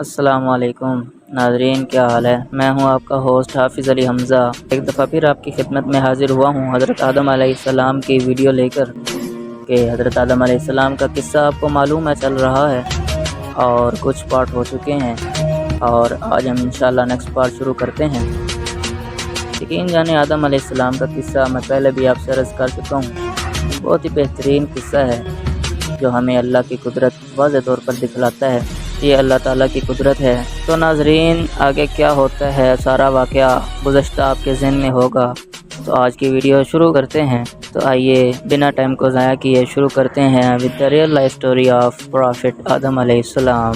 السلام علیکم ناظرین، کیا حال ہے؟ میں ہوں آپ کا ہوسٹ حافظ علی حمزہ، ایک دفعہ پھر آپ کی خدمت میں حاضر ہوا ہوں حضرت آدم علیہ السلام کی ویڈیو لے کر کہ حضرت آدم علیہ السلام کا قصہ آپ کو معلوم ہے چل رہا ہے اور کچھ پارٹ ہو چکے ہیں، اور آج ہم انشاءاللہ نیکسٹ پارٹ شروع کرتے ہیں۔ یقین جانے آدم علیہ السلام کا قصہ میں پہلے بھی آپ سے عرض کر چکا ہوں، بہت ہی بہترین قصہ ہے جو ہمیں اللہ کی قدرت واضح طور پر دکھلاتا ہے، یہ اللہ تعالیٰ کی قدرت ہے۔ تو ناظرین، آگے کیا ہوتا ہے سارا واقعہ گزشتہ آپ کے ذہن میں ہوگا، تو آج کی ویڈیو شروع کرتے ہیں۔ تو آئیے بنا ٹائم کو ضائع کیے شروع کرتے ہیں with the real life story of Prophet آدم علیہ السلام۔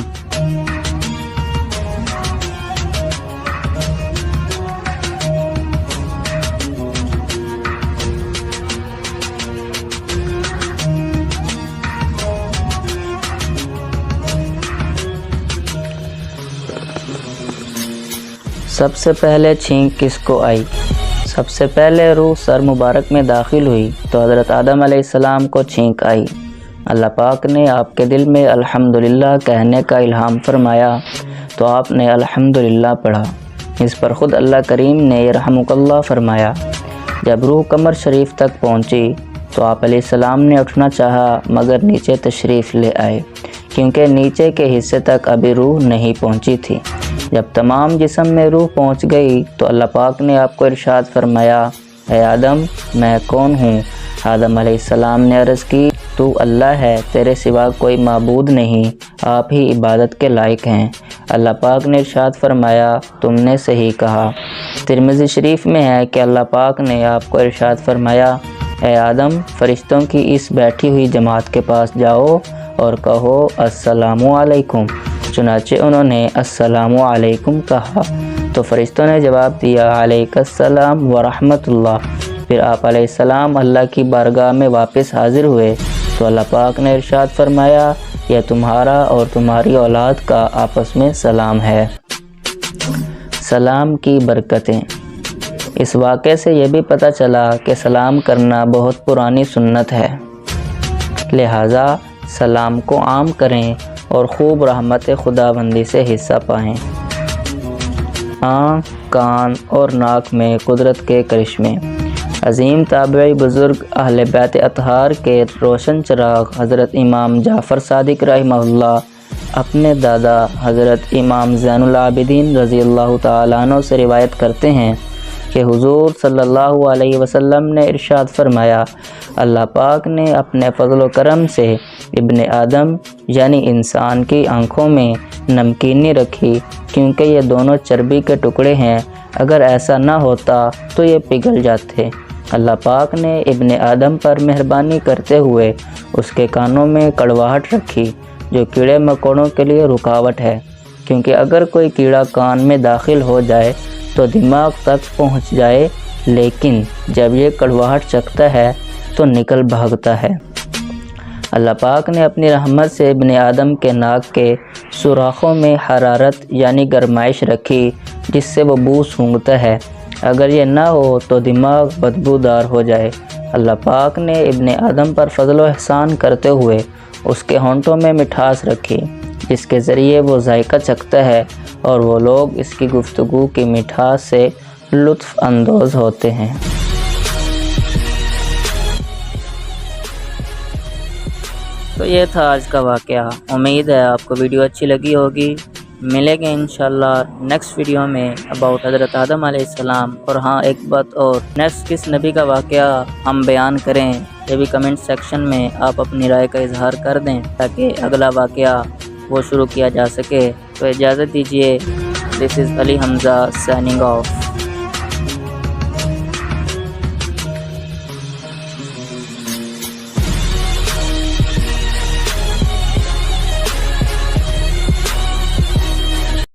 سب سے پہلے چھینک کس کو آئی؟ سب سے پہلے روح سر مبارک میں داخل ہوئی تو حضرت آدم علیہ السلام کو چھینک آئی۔ اللہ پاک نے آپ کے دل میں الحمدللہ کہنے کا الہام فرمایا تو آپ نے الحمدللہ پڑھا۔ اس پر خود اللہ کریم نے یرحمک اللہ فرمایا۔ جب روح قمر شریف تک پہنچی تو آپ علیہ السلام نے اٹھنا چاہا مگر نیچے تشریف لے آئے، کیونکہ نیچے کے حصے تک ابھی روح نہیں پہنچی تھی۔ جب تمام جسم میں روح پہنچ گئی تو اللہ پاک نے آپ کو ارشاد فرمایا، اے آدم میں کون ہوں؟ آدم علیہ السلام نے عرض کی، تو اللہ ہے، تیرے سوا کوئی معبود نہیں، آپ ہی عبادت کے لائق ہیں۔ اللہ پاک نے ارشاد فرمایا، تم نے صحیح کہا۔ ترمذی شریف میں ہے کہ اللہ پاک نے آپ کو ارشاد فرمایا، اے آدم فرشتوں کی اس بیٹھی ہوئی جماعت کے پاس جاؤ اور کہو السلام علیکم۔ چنانچہ انہوں نے السلام علیکم کہا تو فرشتوں نے جواب دیا، علیک السلام ورحمۃ اللہ۔ پھر آپ علیہ السلام اللہ کی بارگاہ میں واپس حاضر ہوئے تو اللہ پاک نے ارشاد فرمایا، یہ تمہارا اور تمہاری اولاد کا آپس میں سلام ہے۔ سلام کی برکتیں۔ اس واقعے سے یہ بھی پتہ چلا کہ سلام کرنا بہت پرانی سنت ہے، لہٰذا سلام کو عام کریں اور خوب رحمت خداوندی سے حصہ پائیں۔ آنکھ، کان اور ناک میں قدرت کے کرشمے۔ عظیم تابعی بزرگ اہل بیت اطہار کے روشن چراغ حضرت امام جعفر صادق رحمہ اللہ اپنے دادا حضرت امام زین العابدین رضی اللہ تعالیٰ عنہ سے روایت کرتے ہیں کہ حضور صلی اللہ علیہ وسلم نے ارشاد فرمایا، اللہ پاک نے اپنے فضل و کرم سے ابن آدم یعنی انسان کی آنکھوں میں نمکینی رکھی، کیونکہ یہ دونوں چربی کے ٹکڑے ہیں، اگر ایسا نہ ہوتا تو یہ پگھل جاتے۔ اللہ پاک نے ابن آدم پر مہربانی کرتے ہوئے اس کے کانوں میں کڑواہٹ رکھی، جو کیڑے مکوڑوں کے لیے رکاوٹ ہے، کیونکہ اگر کوئی کیڑا کان میں داخل ہو جائے تو دماغ تک پہنچ جائے، لیکن جب یہ کڑواہٹ چکھتا ہے تو نکل بھاگتا ہے۔ اللہ پاک نے اپنی رحمت سے ابن آدم کے ناک کے سوراخوں میں حرارت یعنی گرمائش رکھی، جس سے وہ بو سونگھتا ہے، اگر یہ نہ ہو تو دماغ بدبودار ہو جائے۔ اللہ پاک نے ابن آدم پر فضل و احسان کرتے ہوئے اس کے ہونٹوں میں مٹھاس رکھی، جس کے ذریعے وہ ذائقہ چکھتا ہے اور وہ لوگ اس کی گفتگو کی مٹھاس سے لطف اندوز ہوتے ہیں۔ تو یہ تھا آج کا واقعہ، امید ہے آپ کو ویڈیو اچھی لگی ہوگی۔ ملیں گے انشاءاللہ نیکسٹ ویڈیو میں اباؤٹ حضرت آدم علیہ السلام۔ اور ہاں ایک بات اور، نیکسٹ کس نبی کا واقعہ ہم بیان کریں یہ بھی کمنٹ سیکشن میں آپ اپنی رائے کا اظہار کر دیں تاکہ اگلا واقعہ وہ شروع کیا جا سکے۔ تو اجازت دیجیے، دس از علی حمزہ سائننگ آف۔